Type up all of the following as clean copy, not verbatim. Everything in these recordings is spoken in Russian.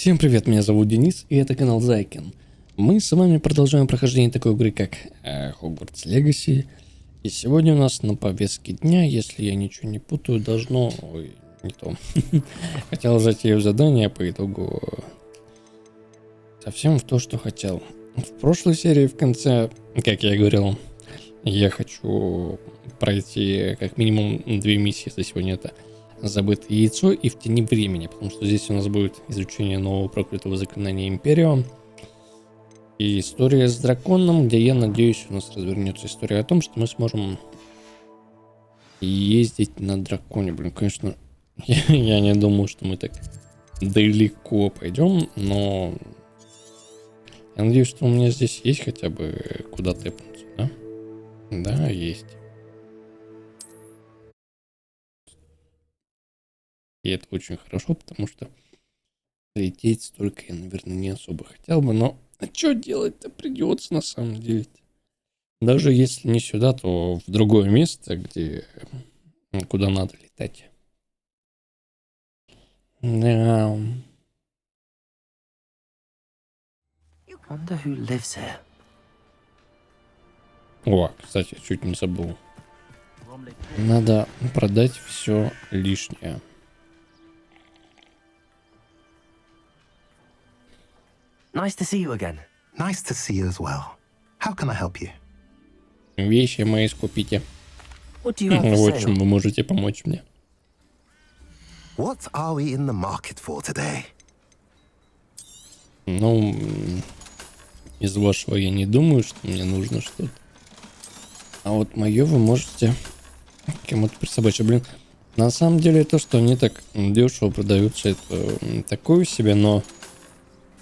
Всем привет, меня зовут Денис, и это канал Зайкин. Мы с вами продолжаем прохождение такой игры, как Hogwarts Legacy. И сегодня у нас на повестке дня, если я ничего не путаю, должно... Ой, не то. Хотел зайти в задание, по итогу совсем в то, что хотел. В прошлой серии в конце, как я говорил, я хочу пройти как минимум 2 миссии за сегодня. Это забытое яйцо и в тени времени, потому что здесь у нас будет изучение нового проклятого заклинания Империум и история с драконом, где, я надеюсь, у нас развернется история о том, что мы сможем ездить на драконе. Блин, конечно, я не думал, что мы так далеко пойдем, но я надеюсь, что у меня здесь есть хотя бы куда тэпнуться, да? Да, есть. И это очень хорошо, потому что лететь столько я, наверное, не особо хотел бы, но что делать-то придется на самом деле. Даже если не сюда, то в другое место, где куда надо летать. Да. О, кстати, чуть не забыл. Надо продать все лишнее. Nice to see you again. Nice to see you as well. How can I help you? Вещи мои скупите. What do you have for Вот чем sale? вы можете помочь мне. What are we in the market for today? Ну, из вашего я не думаю, что мне нужно что-то. А вот мое вы можете кому-то присобачить. Блин, на самом деле то, что они так дешево продаются, это такое себе, но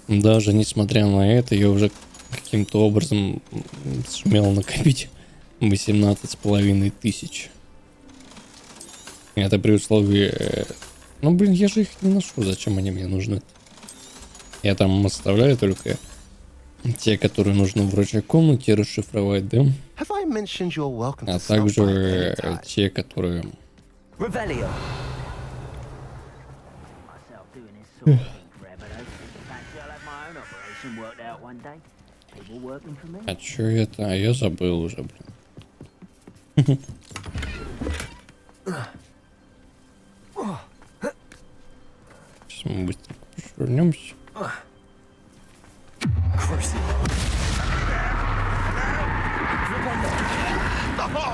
даже несмотря на это, я уже каким-то образом сумел накопить 18,5 тысяч. Это при условии... Ну, блин, я же их не ношу. Зачем они мне нужны? Я там оставляю только те, которые нужно в рабочей комнате расшифровать, да? Have I mentioned you're welcome to А stop by также anytime? те, которые... Revelio. Myself doing this sort of thing forever though. Fancy I'll have my own operation worked out one day. People working for me. А чё это? А я забыл уже, блин. Сейчас мы быстро вернемся.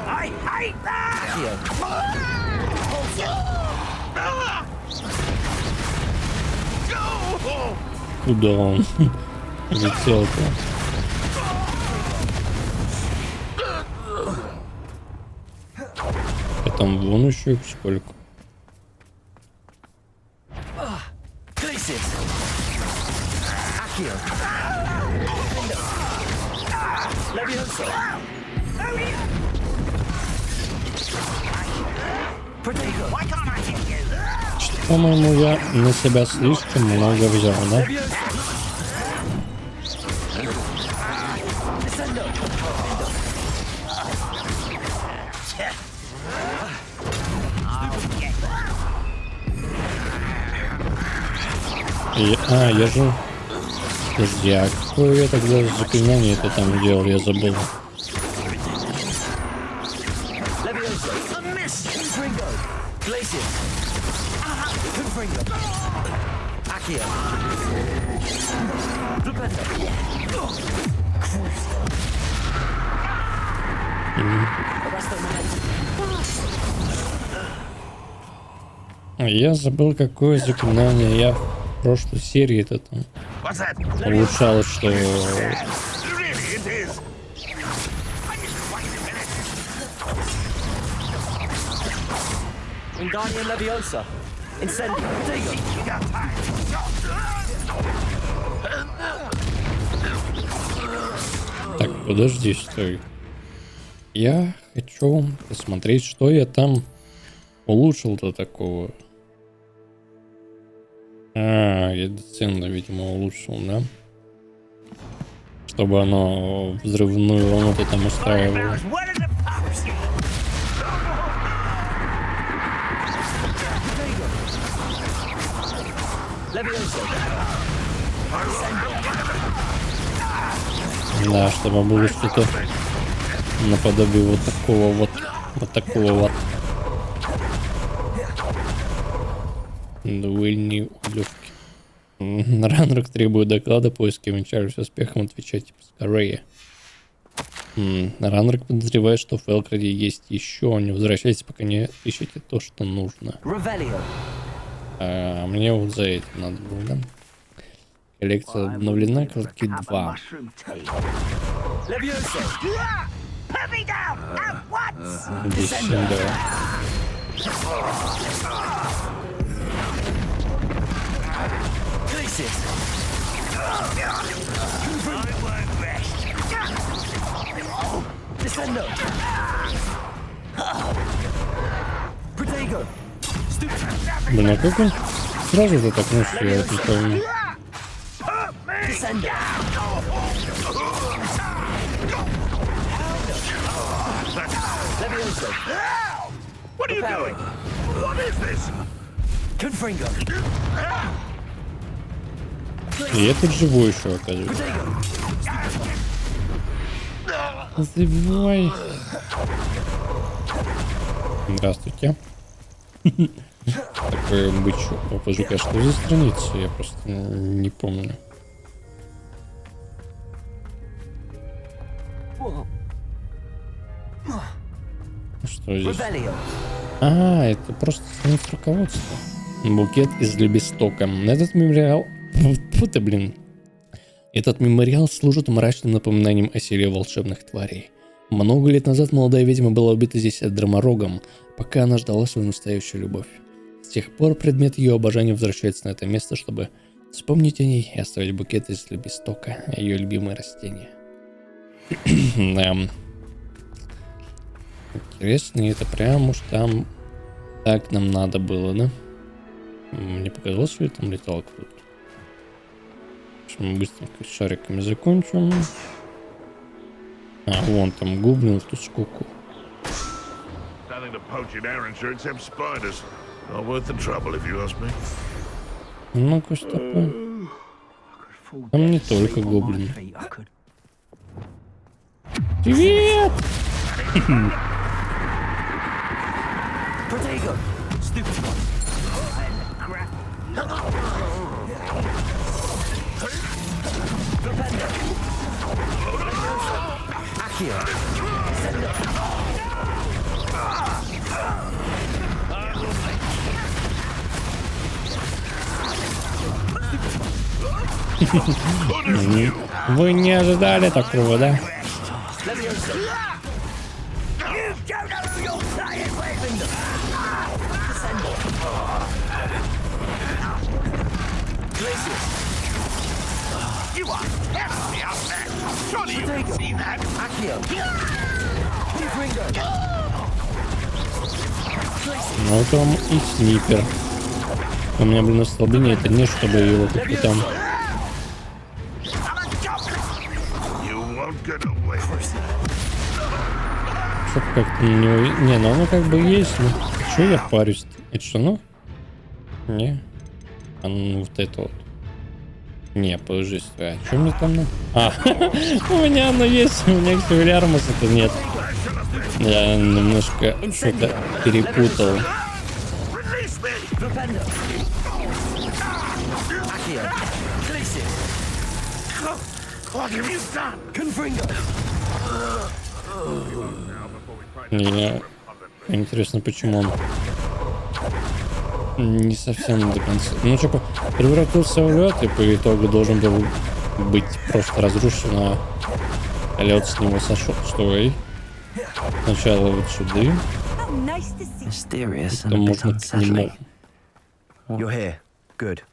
I hate that! Куда он летел-то? А там вон еще их сколько. Glacius. Accio. Levioso. Protego. Why can't I hit you? Что, по-моему, я на себя слишком много взял, да? Levioso. Descendo. Я же... Подожди, а какое я тогда заклинание это там делал, я забыл. Levioso. Confringo. Glacius. Confringo. Accio. Flipendo. Я забыл, какое заклинание я в прошлой серии это там What's that? улучшал, что... Really, it is. Wingardium Leviosa. Incendio. Protego. Так, подожди, стой. Я хочу посмотреть, что я там улучшил-то такого. Я ценно, видимо, улучшил, да? Чтобы оно взрывную волну-то там устраивало. What is the purpose? Levioso. Да, чтобы было что-то наподобие вот такого вот. Вот такого вот. Дуэльные ублюдки. Ранрок требует доклада, поиски венчались успехом, отвечайте поскорее. Ранрок подозревает, что в Фелкраде есть еще. Не возвращайтесь, пока не ищете то, что нужно. Мне вот за это надо было, да? Коллекция обновлена, кладки 2. Десятый. Блин, а как он сразу же так носил, я не помню. What are you doing? What is this? И этот живой еще, оказывается. Забивай. Здравствуйте. Такое бычок. Подожди-ка, что за страница? Я просто не помню. Что здесь? Это просто страница руководства. Букет из лепестока. Этот мемориал... Фу ты, блин. Этот мемориал служит мрачным напоминанием о силе волшебных тварей. Много лет назад молодая ведьма была убита здесь драморогом, пока она ждала свою настоящую любовь. С тех пор предмет ее обожания возвращается на это место, чтобы вспомнить о ней и оставить букет из лепестока, ее любимое растение. Да. Интересно, это прям уж там так нам надо было, да? Мне показалось, что я там летал круто. Мы быстренько с шариками закончим. Вон там гоблин, тут скуку. Ну-ка, стопы. Там не только гоблин. Привет! Вы не ожидали такого, да? Ну там и снипер. У меня, блин, ослабление это не, чтобы его как-то там... Чтоб как-то на него... Не, ну оно как бы есть, ну... Чё я парюсь? Это что, ну? Не. А ну вот это вот. Не, подожди, а что мне там надо? У меня оно есть, у меня эксперимента нет. Я немножко что-то перепутал. Не, интересно, почему он не совсем до конца. Ну, типа, превратился в лед, и по итогу должен был быть просто разрушен, а лед с него сошел. Стой. Сначала вот сюда. Потом можно к нему. You're here. Good.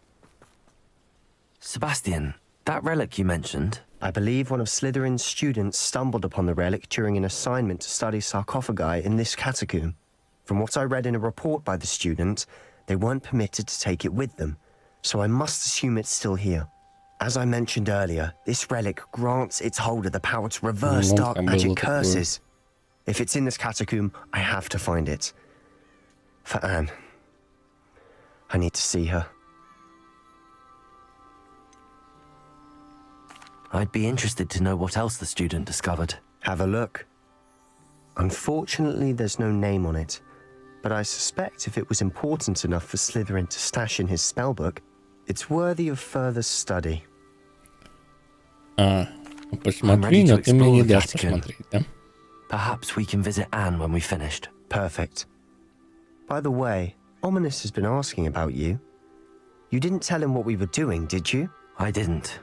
Sebastian, that relic you mentioned. I believe one of Slytherin's students stumbled upon the relic during an assignment to study sarcophagi in this catacomb. From what I read in a report by the student, they weren't permitted to take it with them, so I must assume it's still here. As I mentioned earlier, this relic grants its holder the power to reverse dark magic curses. If it's in this catacomb, I have to find it. For Anne. I need to see her. I'd be interested to know what else the student discovered. Have a look. Unfortunately, there's no name on it, but I suspect if it was important enough for Slytherin to stash in his spellbook, it's worthy of further study. Посмотри, но ты мне не дашь посмотреть, да? Perhaps we can visit Anne when we finished. Perfect. By the way, Ominous has been asking about you. You didn't tell him what we were doing, did you? I didn't.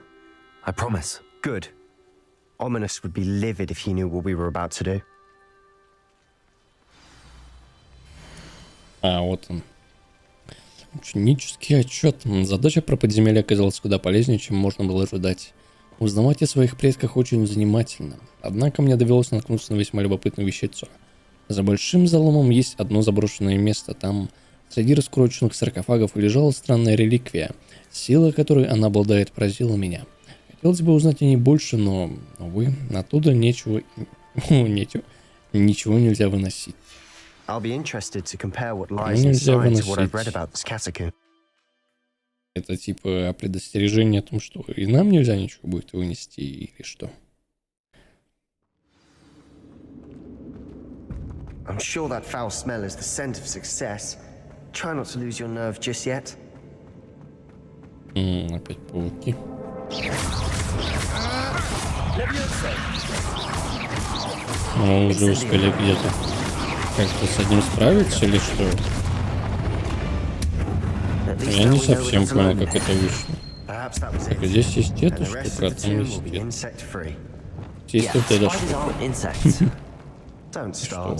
I promise. Good. Ominous would be livid if he knew what we were about to do. Вот он. Ученический отчет. Задача про подземелье оказалась куда полезнее, чем можно было ожидать. Узнавать о своих предках очень занимательно. Однако мне довелось наткнуться на весьма любопытное вещество. За большим заломом есть одно заброшенное место. Там, среди раскуроченных саркофагов, лежала странная реликвия. Сила, которой она обладает, поразила меня. Хотелось бы узнать о ней больше, но, увы, оттуда ничего нельзя выносить. Нельзя выносить. Это типа предостережение о том, что и нам нельзя ничего будет вынести, или что? I'm sure that foul smell is the scent of success. Try not to lose your nerve just yet. Опять пауки. Мы уже успели где-то как-то с одним справиться или что? Я не совсем понял, как это вышло. Так, здесь есть эта штука, а там есть это. Есть вот эта штука. Что?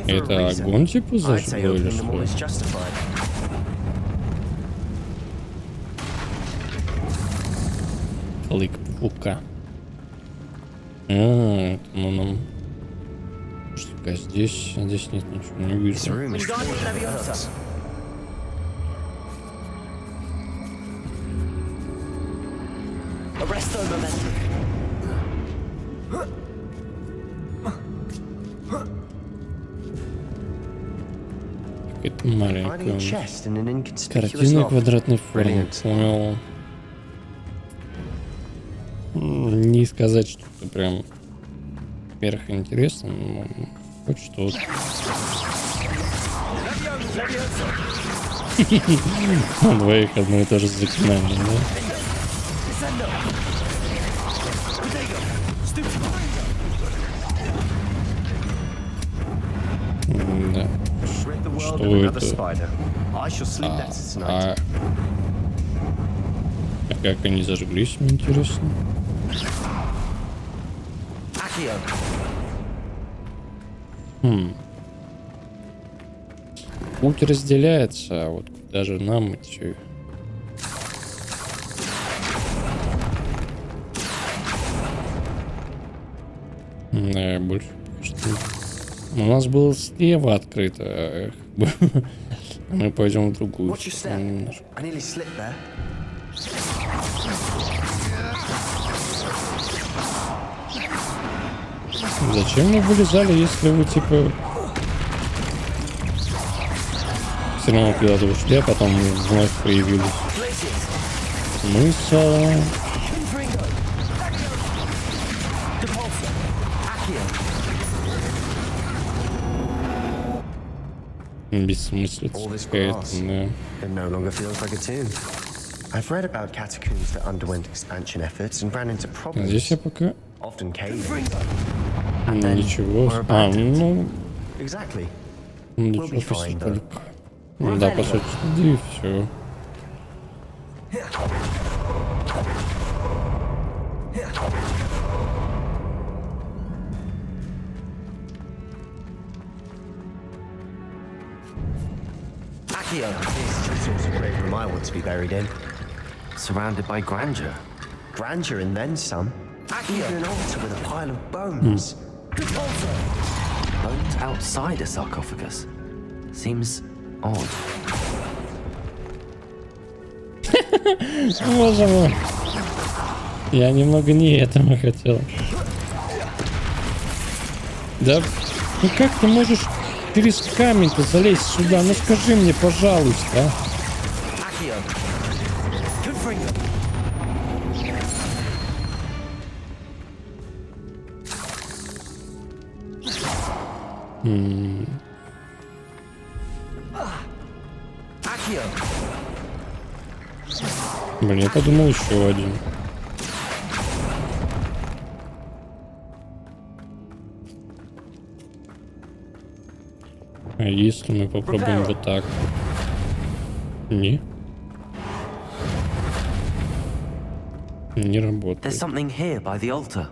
Это огонь типа зажгло или что? Клык паука. Это ну нам... Штука здесь нет ничего, не вижу. Какая-то маленькая. Картина квадратной формы. Понял. Не сказать, что это прям сверхинтересно, но хоть что-то. У двоих одно и то же заклинание, да? Да. Что это? А как они зажглись, мне интересно. Путь разделяется, а вот куда же нам идти? Да, больше что... У нас было слева открыто, мы пойдем в другую сторону. Зачем мы вылезали, если вы типа все равно куда-то ушли, а потом вновь появились? Смысл? Бессмыслица какая-то, да. Здесь я пока... Ничего. Ну... Ничего посмотреть только. Да, по сути, да и все. I want to be buried in. Surrounded by grandeur. Grandeur and then some. Even an altar with a pile of bones. Bones outside a sarcophagus. Seems odd. Боже мой. Я немного не этого хотел. Да, ну как ты можешь через камень-то залезть сюда? Ну скажи мне, пожалуйста. Блин, я подумал еще один. А если мы попробуем вот так? Не? Не работает. There's something here by the altar.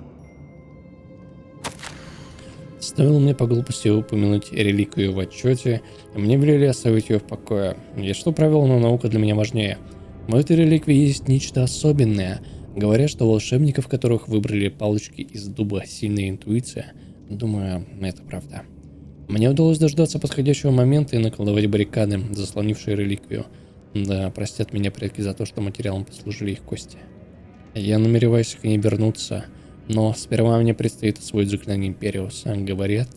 Стоило мне по глупости упомянуть реликвию в отчете, и мне велели оставить ее в покое. И что правило, но наука для меня важнее. В этой реликвии есть нечто особенное. Говорят, что у волшебников, которых выбрали палочки из дуба, сильная интуиция. Думаю, это правда. Мне удалось дождаться подходящего момента и наколдовать баррикады, заслонившие реликвию. Да, простят меня предки за то, что материалом послужили их кости. Я намереваюсь к ней вернуться, но сперва мне предстоит освоить заклинание Империуса. Говорят,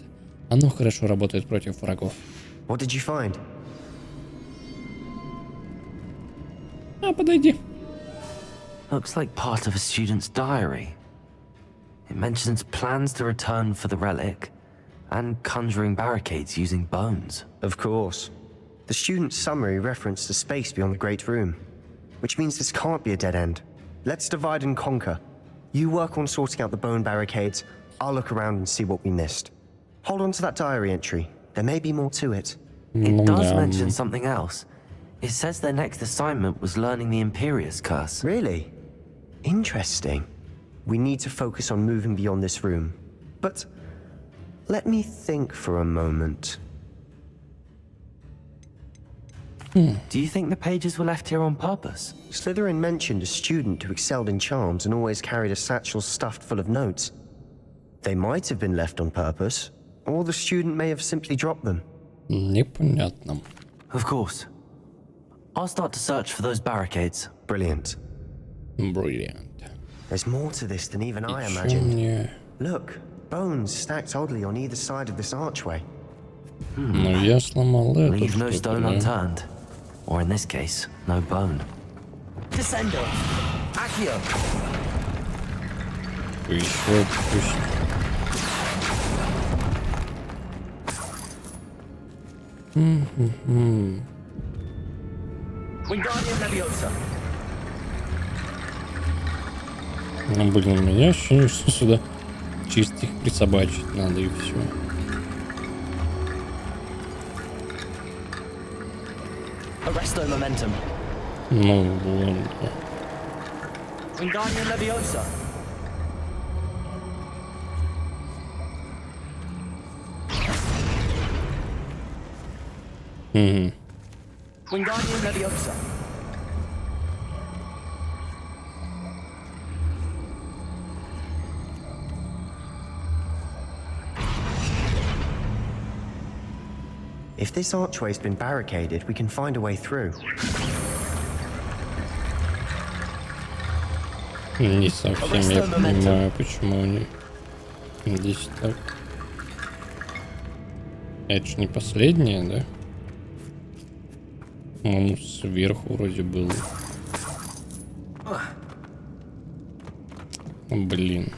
оно хорошо работает против врагов. What did you find? А, подойди. Looks like part of a student's diary. It mentions plans to return for the relic and conjuring barricades using bones. Of course. The student's summary referenced a space beyond the Great Room, which means this can't be a dead end. Let's divide and conquer. You work on sorting out the bone barricades, I'll look around and see what we missed. Hold on to that diary entry. There may be more to it. It does mention something else. It says their next assignment was learning the Imperius curse. Really? Interesting. We need to focus on moving beyond this room. But let me think for a moment. Do you think the pages were left here on purpose? Slytherin mentioned a student who excelled in charms and always carried a satchel stuffed full of notes. They might have been left on purpose, or the student may have simply dropped them. Непонятно. Of course. I'll start to search for those barricades. Brilliant. Brilliant. There's more to this than even I Чё imagined. мне... Look, bones stacked oddly on either side of this archway. Ну, я сломал эту Leave no штуку, stone да. unturned. Or in this case, no bone. Descendo! Accio! Еще пусть. Wingardium Leviosa! Ну, блин, у меня ощущение, что сюда чисто их присобачить надо и все. Arresto momentum. Ну, ладно. Wingardium Leviosa! Угу. Wingardium Leviosa! If this archway's been barricaded, we can find a way through. Не совсем я понимаю, почему они здесь так. Это же не последнее, да? Он сверху вроде был. Блин.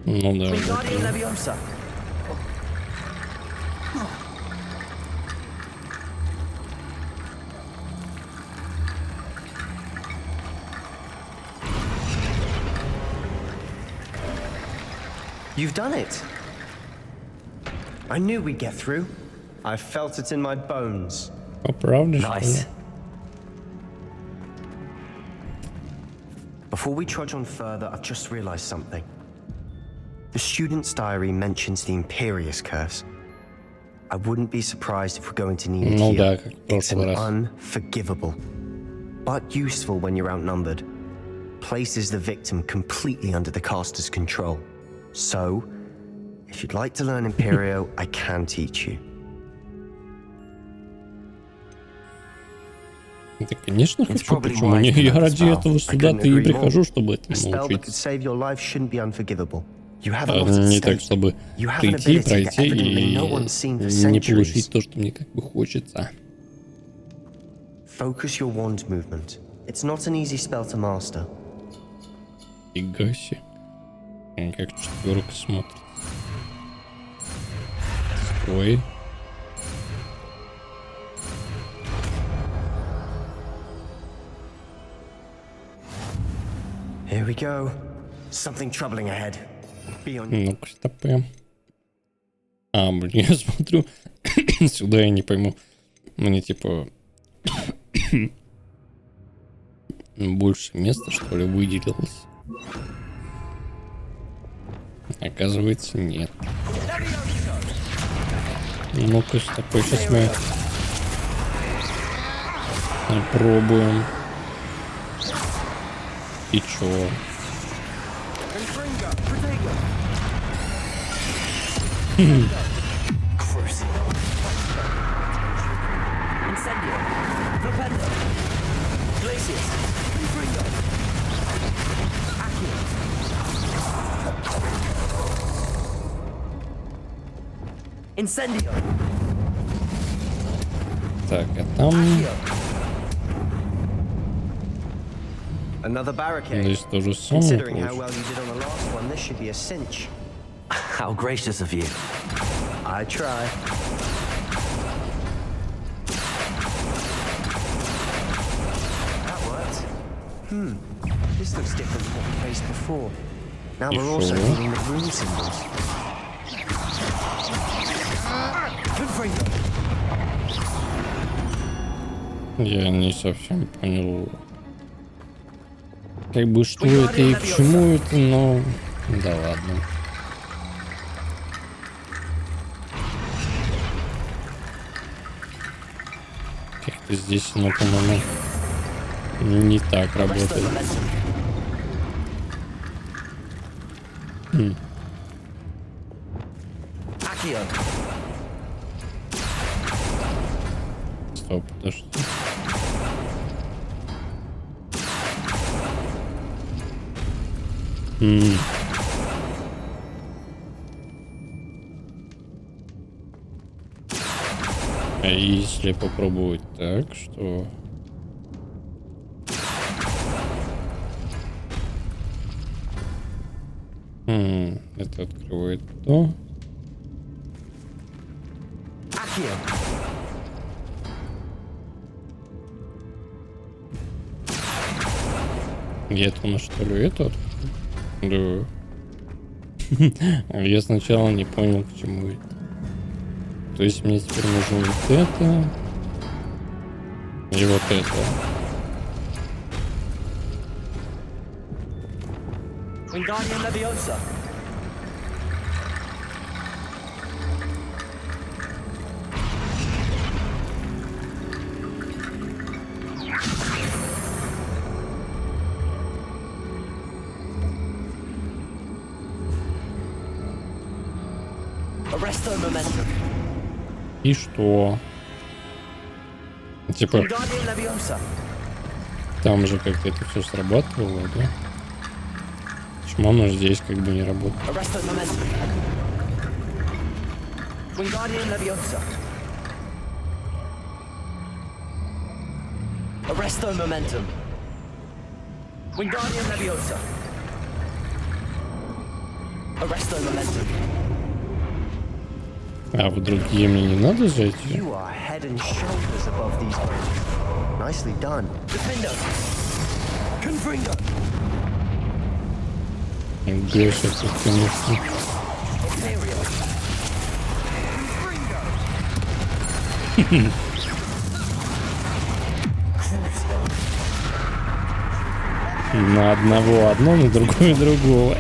Ну да. Wingardium Leviosa! You've done it! I knew we'd get through. I felt it in my bones. А правда, что ли? Nice. Before we trudge on further, I've just realized something. The student's diary mentions the Imperius curse. I wouldn't be surprised if we're going to need it Ну here. да, как в It's прошлый an раз. unforgivable, but useful when you're outnumbered. Places the victim completely under the caster's control. So, if you'd like to learn Imperio, I can teach you. Да, конечно, It's хочу. probably Почему wise не? to Я know ради the spell. этого I сюда-то couldn't и agree прихожу, more. чтобы A этому spell that could научиться. save your life shouldn't be unforgivable. You have a lot at Не так, stake. чтобы You have an прийти, ability that пройти evidently и no one's seen for не получить centuries. то, что мне как бы хочется. Focus your wand movement. It's not an easy spell to master. Фига себе. Как четверка смотрит. Ой. Here we go. Something troubling ahead. Be on. Ну-ка, стопэ. А, блин, я смотрю. Сюда я не пойму. Мне типа... больше места, что ли, выделилось. Оказывается, нет. Ну-ка, стопэ, сейчас мы попробуем. И чё? Incendio. Так, а там Another barricade. здесь то же самое. Considering how получается. well you did on the last one, this should be a cinch. How gracious of you. I try. That worked. This looks different from what we faced before. Now we're also sure? reading the rune symbols. Я не совсем понял, как бы что это и к чему это, но да ладно. Как-то здесь оно, по-моему, не так работает. Стоп, подожди. А если попробовать так, что... это открывает то. И это у нас что ли это? Да. Я сначала не понял, к чему это. То есть мне теперь нужно вот это и вот это. Wingardium Leviosa. Arresto Momentum. И что? Типа, Wingardium Leviosa. там же как-то это все срабатывало, да? Почему оно здесь как бы не работает? Arresto Momentum. Wingardium Leviosa. Arresto Momentum. Wingardium Leviosa. Arresto Momentum. А в другие мне не надо зайти? You are head and shoulders above these men. Nicely done. Defender. Confringo. Греша тут, конечно. Imperial. На одного одно, на другое другого.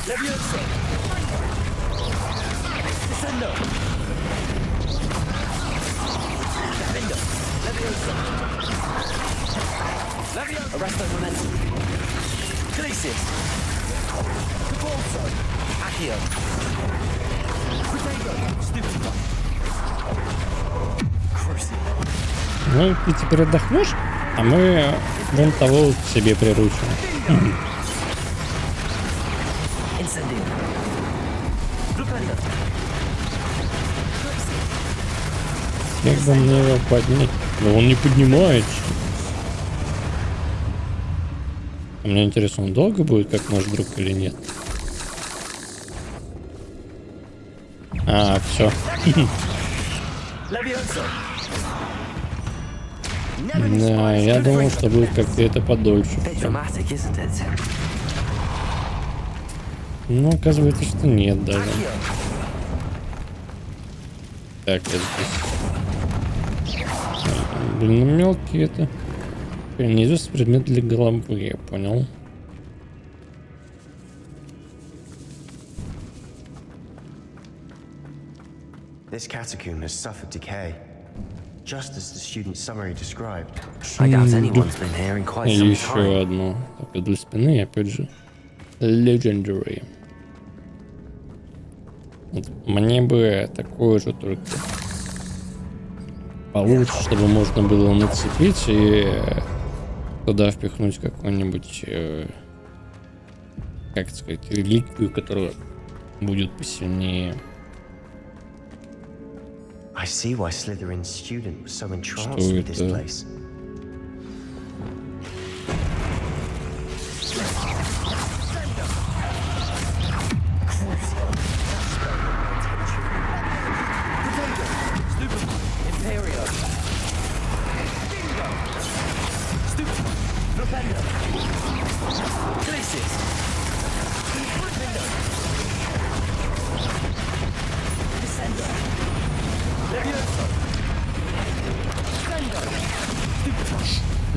Leviosa. Descendo. Defender. Leviosa. Leviosa. Arresto Momentum. Glacius. Cabalso. Accio. Protego. Stupid. Crucible. Ну, ты теперь отдохнешь, а мы вон того к себе приручим. Как бы мне его поднять? Но он не поднимается. Мне интересно, он долго будет, как наш друг, или нет? А, все. Да, я думал, что будет как-то это подольше. Ну, оказывается, что нет даже. Так, это здесь. Блин, ну мелкие это. Неизвестный предмет для головы, я понял. This catacomb has suffered decay, just as the student's summary described. I doubt anyone's been here in quite some Еще time. одно. Так, для спины, опять же. Legendary. Вот мне бы такое же, только получше, чтобы можно было нацепить и туда впихнуть какую-нибудь, как сказать, реликвию, которая будет посильнее. I see why Slytherin's student was so entranced Что with this это? place.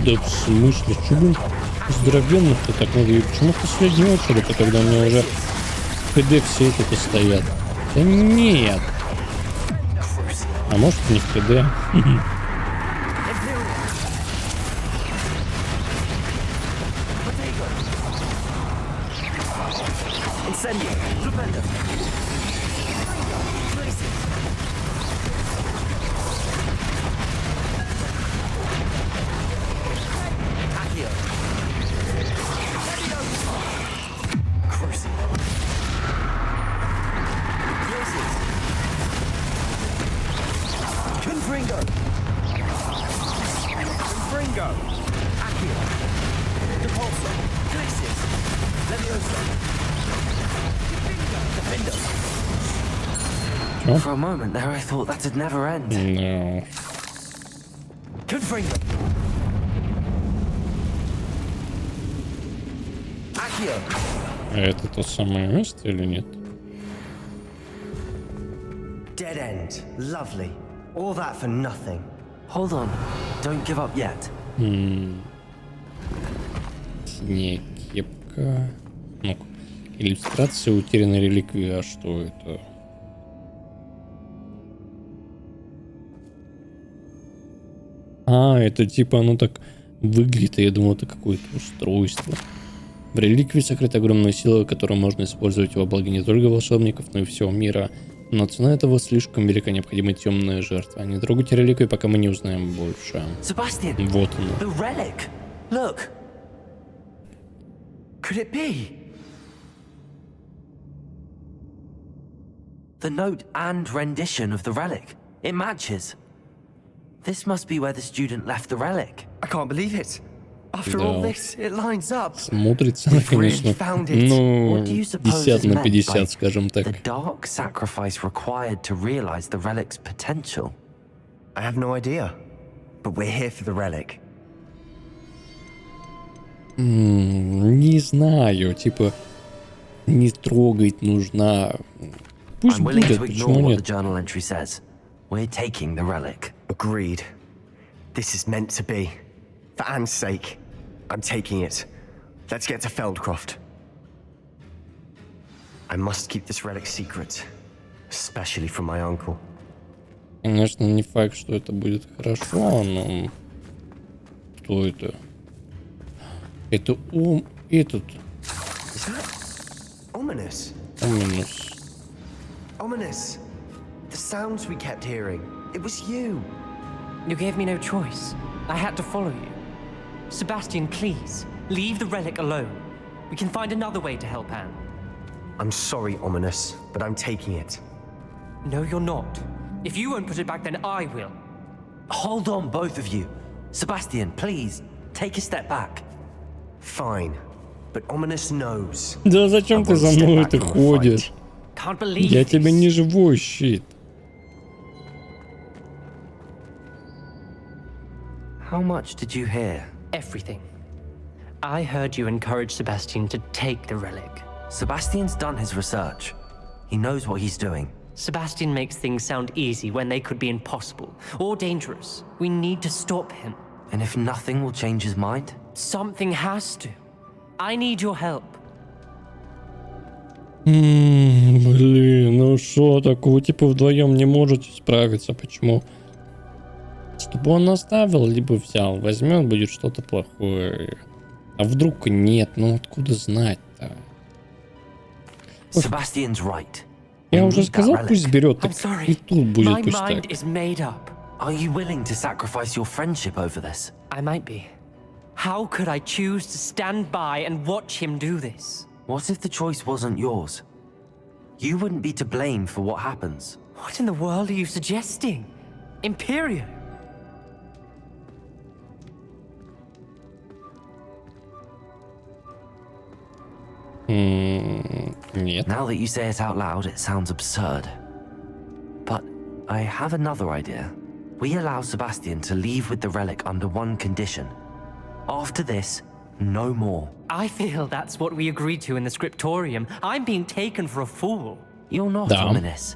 Да в смысле, что бы здоровенных-то так много? И почему в последнюю очередь, когда у меня уже КД все это стоят? Да нет. А может не в КД? For a moment there, I thought that'd never end. No. Confringo. Accio. А это то самое место или нет? Dead end. Lovely. All that for nothing. Hold on. Don't give up yet. Синяя кепка. Ну, иллюстрация утерянной реликвии. А что это? А, это типа оно так выглядит, я думал, это какое-то устройство. В реликвии сокрыта огромная сила, которую можно использовать во благо не только волшебников, но и всего мира. Но цена этого слишком велика, необходима темная жертва. Не трогайте реликвию, пока мы не узнаем больше. Sebastian. Вот оно. The relic. Look. Could it be? The note and rendition of the relic. It matches. This must be where the student left the relic. I can't believe it. After all this, it lines up. Смотрится она, конечно, ну, 50 на 50, скажем так. The dark sacrifice required to realize the relic's potential. I have no idea, but we're here for the relic. Не знаю, типа, не трогать нужна. Пусть I'm willing будет, to ignore почему what the нет? journal entry says. We're taking the relic. Agreed. This is meant to be. For Anne's sake, I'm taking it. Let's get to Feldcroft. I must keep this relic secret, especially from my uncle. Конечно, не факт, что это будет хорошо, но... Кто это? Это этот. Is that ominous? Ominous. Ominous. The sounds we kept hearing. It was you. You gave me no choice. I had to follow you. Sebastian, please, leave the relic alone. We can find another way to help Anne. I'm sorry, Ominous, but I'm taking it. No, you're not. If you won't put it back, then I will. Hold on, both of you. Sebastian, please, take a step back. Fine, but Ominous knows. Да зачем ты за мной ты ходишь? Can't believe Я тебе this. не живой щит. How much did you hear? Everything. I heard you encourage Sebastian to take the relic. Sebastian's done his research. He knows what he's doing. Sebastian makes things sound easy when they could be impossible or dangerous. We need to stop him. And if nothing will change his mind? Something has to. I need your help. Блин, ну что такого, типа вдвоем не можете справиться, почему? Чтобы он оставил, либо взял, возьмет, будет что-то плохое. А вдруг нет, ну откуда знать-то? Sebastian's right. Я We уже need that сказал, relic. пусть берет, I'm так sorry. и тут будет My пусть mind так. is made up. Are you willing to sacrifice your friendship over this? I might be. How could I choose to stand by and watch him do this? What if the choice wasn't yours? You wouldn't be to blame for what happens. What in the world are you suggesting? Imperium? Нет. Now that you say it out loud, it sounds absurd. But I have another idea. We allow Sebastian to leave with the relic under one condition. After this, no more. I feel that's what we agreed to in the scriptorium. I'm being taken for a fool. You're not Да. ominous.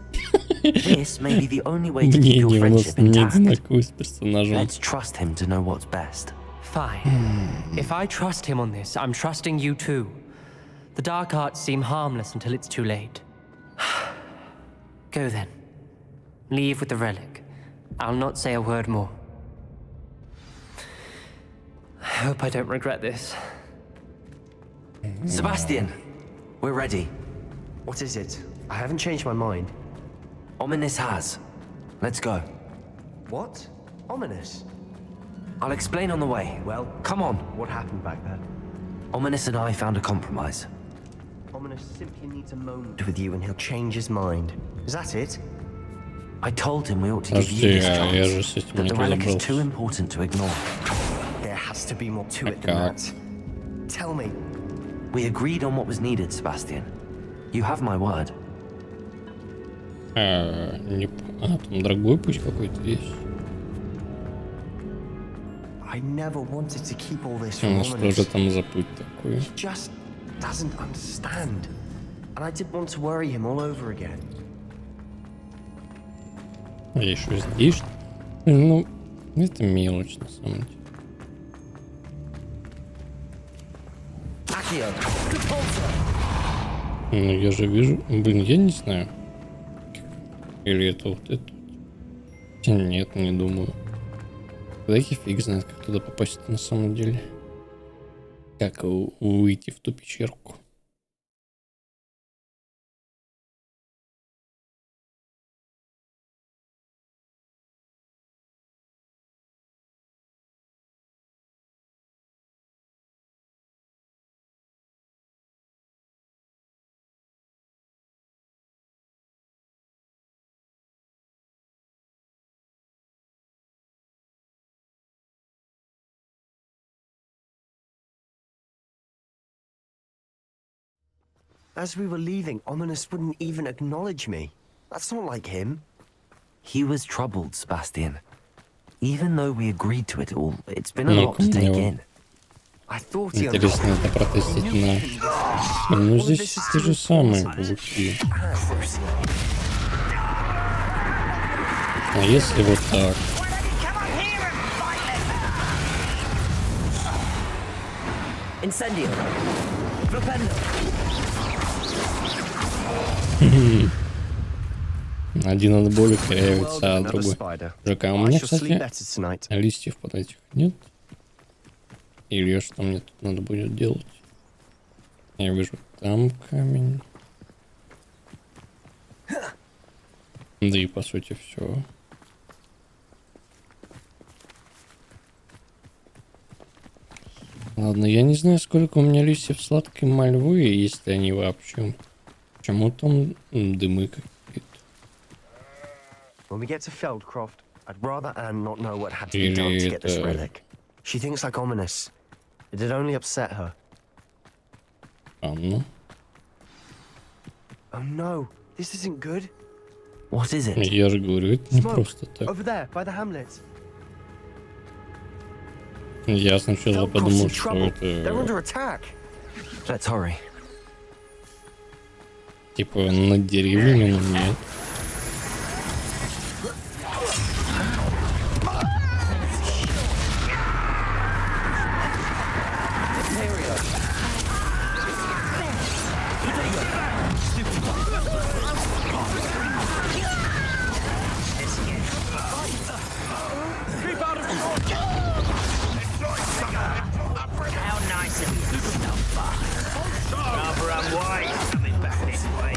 This may be the only way to keep your Мнение у нас friendship не intact. одинаковое с персонажем. Let's trust him to know what's best. Fine. If I trust him on this, I'm trusting you too. The dark arts seem harmless until it's too late. Go then. Leave with the relic. I'll not say a word more. I hope I don't regret this. Sebastian, we're ready. What is it? I haven't changed my mind. Ominous has. Let's go. What? Ominous? I'll explain on the way. Well, Come on. what happened back there? Ominous and I found a compromise. Ominous simply needs a moment with you and he'll change his mind. Is that it? I told him we ought to give you Подожди, this я же chance. с этим That не the relic is разобрался. too important to ignore. There has to be more to it than как? that. Tell me. We agreed on what was needed, Sebastian. You have my word. Там другой путь какой-то есть. I never wanted to keep all this У from нас тоже Ominous. там за путь такой. He just doesn't understand. And I didn't want to worry him all over again. А еще здесь. Ну, это мелочь на самом деле. Accio, Ну, я же вижу. Блин, я не знаю. Или это вот это. Хотя нет, не думаю. Да и фиг знает, как туда попасть на самом деле. Как выйти в ту пещерку. As we were leaving, Ominous wouldn't even acknowledge me. That's not like him. He was troubled, Sebastian. Even though we agreed to it all, it's been a Ну, lot to take понял. in. I thought he Интересно understood. это протестить на... Ну, здесь те же самые пауки. А если вот так? Incendio. Flipendo. Один от боли Well, корявится, а another другой... spider. Жека, а у I меня, shall sleep кстати, better tonight. листьев под этих нет? Или что мне тут надо будет делать? Я вижу там камень. Да и по сути все. Ладно, я не знаю, сколько у меня листьев сладкой мальвы, если они вообще. Почему там дымы какие-то? When we get to Feldcroft, I'd rather Anne not know what had to be done to get this relic. She thinks like ominous. It'd only upset her. Анна. Oh no, this isn't good. What is it? Я же говорю, это не Smoke, просто так. over there, by the hamlet. Я сначала Feldcroft's подумал, in что trouble. They're это under attack. Let's hurry. типа над деревьями, но нет. How nice of you to stop by. Rather unwise coming back this way.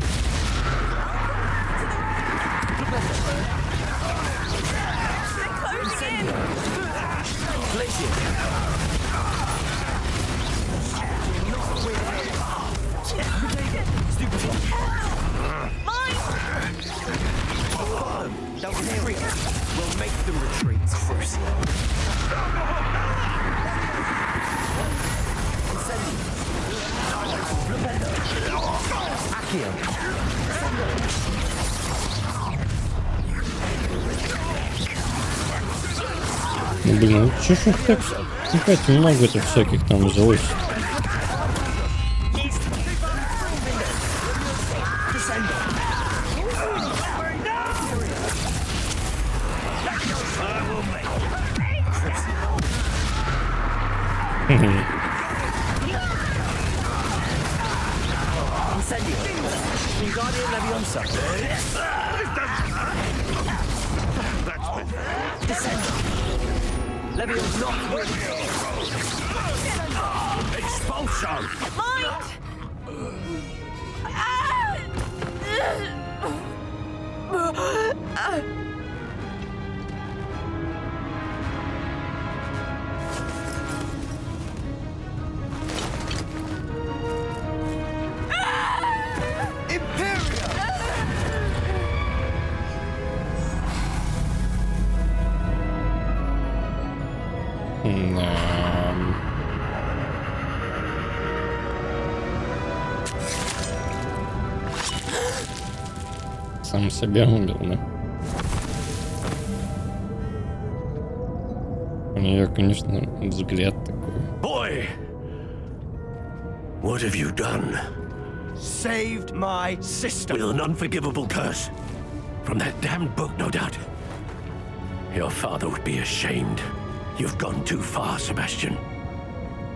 Don't retreat. We'll make them retreat. Ну, блин, ну чё ж их так опять много-то всяких там взялось? Сам себя убил, да? У нее, конечно, взгляд такой. Boy! What have you done? Saved my sister. With an unforgivable curse. From that damned book, no doubt. Your father would be ashamed. You've gone too far, Sebastian.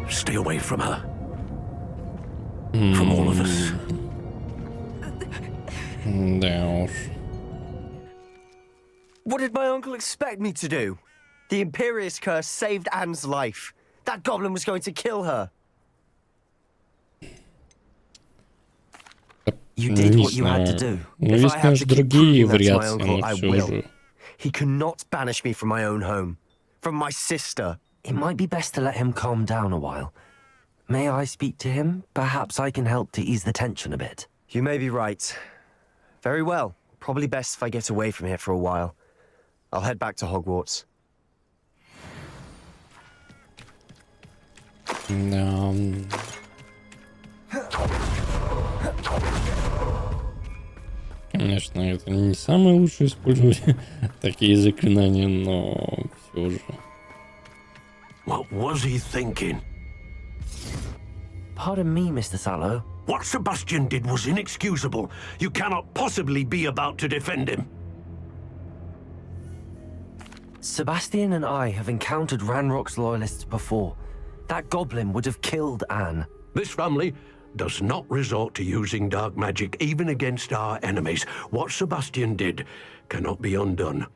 Stay away from her. From all of us. Да уж. What did my uncle expect me to do? The Imperious curse saved Anne's life. That goblin was going to kill her. You did what you had to do. Ну, If есть, I have конечно, to keep другие proving that to my вариации, uncle, но I все will. же. He cannot banish me from my own home. From my sister. It might be best to let him calm down a while. May I speak to him? Perhaps I can help to ease the tension a bit. You may be right. Very well. Probably best if I get away from here for a while. I'll head back to Hogwarts. Да. Конечно, это не самое лучшее использовать такие заклинания, но все же. What was he thinking? Pardon me, Mr. Sallow. What Sebastian did was inexcusable. You cannot possibly be about to defend him. Sebastian and I have encountered Ranrock's loyalists before. That goblin would have killed Anne. This family does not resort to using dark magic even against our enemies. What Sebastian did cannot be undone.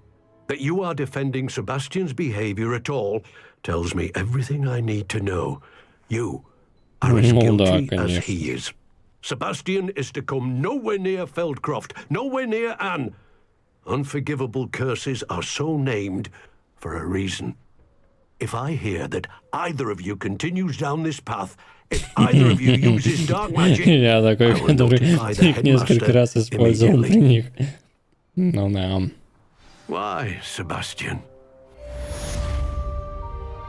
That you are defending Sebastian's behavior at all tells me everything I need to know. You are as guilty as he is. Sebastian is to come nowhere near Feldcroft, nowhere near Anne. Unforgivable curses are so named for a reason. if I hear that either of you continues down this path, if either of you uses dark magic, Я такой, I will который notify the их несколько headmaster раз использовал при immediately. них. Ну да. Why, Sebastian?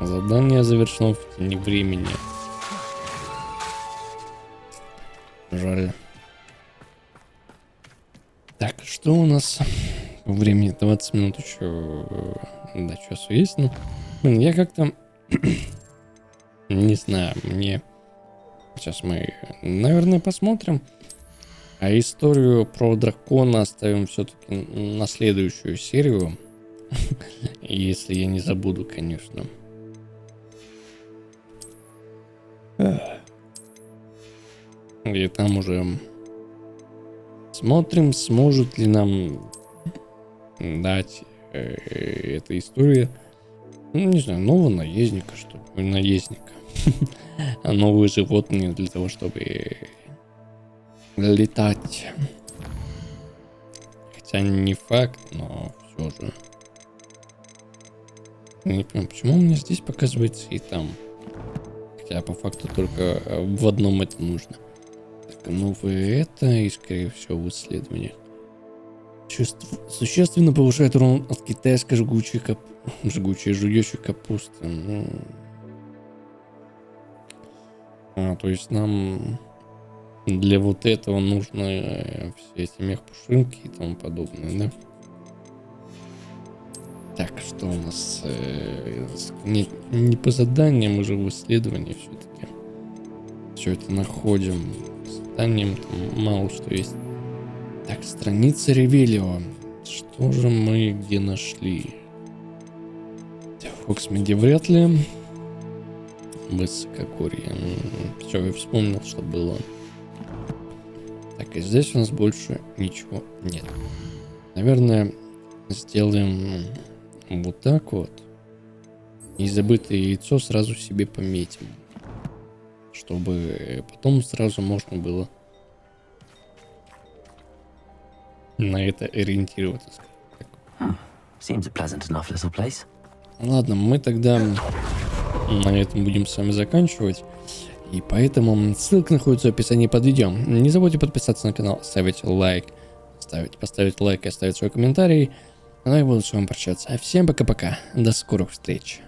Задание завершено в течение времени. Жаль. Так, что у нас? Времени 20 минут еще до часу есть. Ну, блин, я как-то не знаю, мне... Сейчас мы, наверное, посмотрим. А историю про дракона оставим все-таки на следующую серию. Если я не забуду, конечно. И там уже смотрим, сможет ли нам дать эта история, ну, не знаю, нового наездника, что ли, наездника. А новые животные для того, чтобы летать. Хотя не факт, но все же. Я не понимаю, почему у меня здесь показывается и там. Хотя по факту только в одном это нужно. Так, новое это и скорее всего в исследованиях. Существенно повышает урон от китайской жгучей жующей капусты. Ну... то есть нам для вот этого нужно все эти мех-пушинки и тому подобное, да? Так, что у нас? Не по заданиям, мы же в исследовании все-таки. Все это находим. По заданиям там мало что есть. Так, страница Ревелио. Что же мы где нашли? В Оксмеде вряд ли. Высокогорье. Все, я вспомнил, что было. Так, и здесь у нас больше ничего нет. Наверное, сделаем вот так вот. И забытое яйцо сразу себе пометим. Чтобы потом сразу можно было на это ориентироваться. Seems a pleasant enough little place. Ладно, мы тогда на этом будем с вами заканчивать. И поэтому ссылка находится в описании под видео. Не забудьте подписаться на канал, ставить лайк, поставить лайк и оставить свой комментарий. Ну и буду с вами прощаться. Всем пока-пока. До скорых встреч.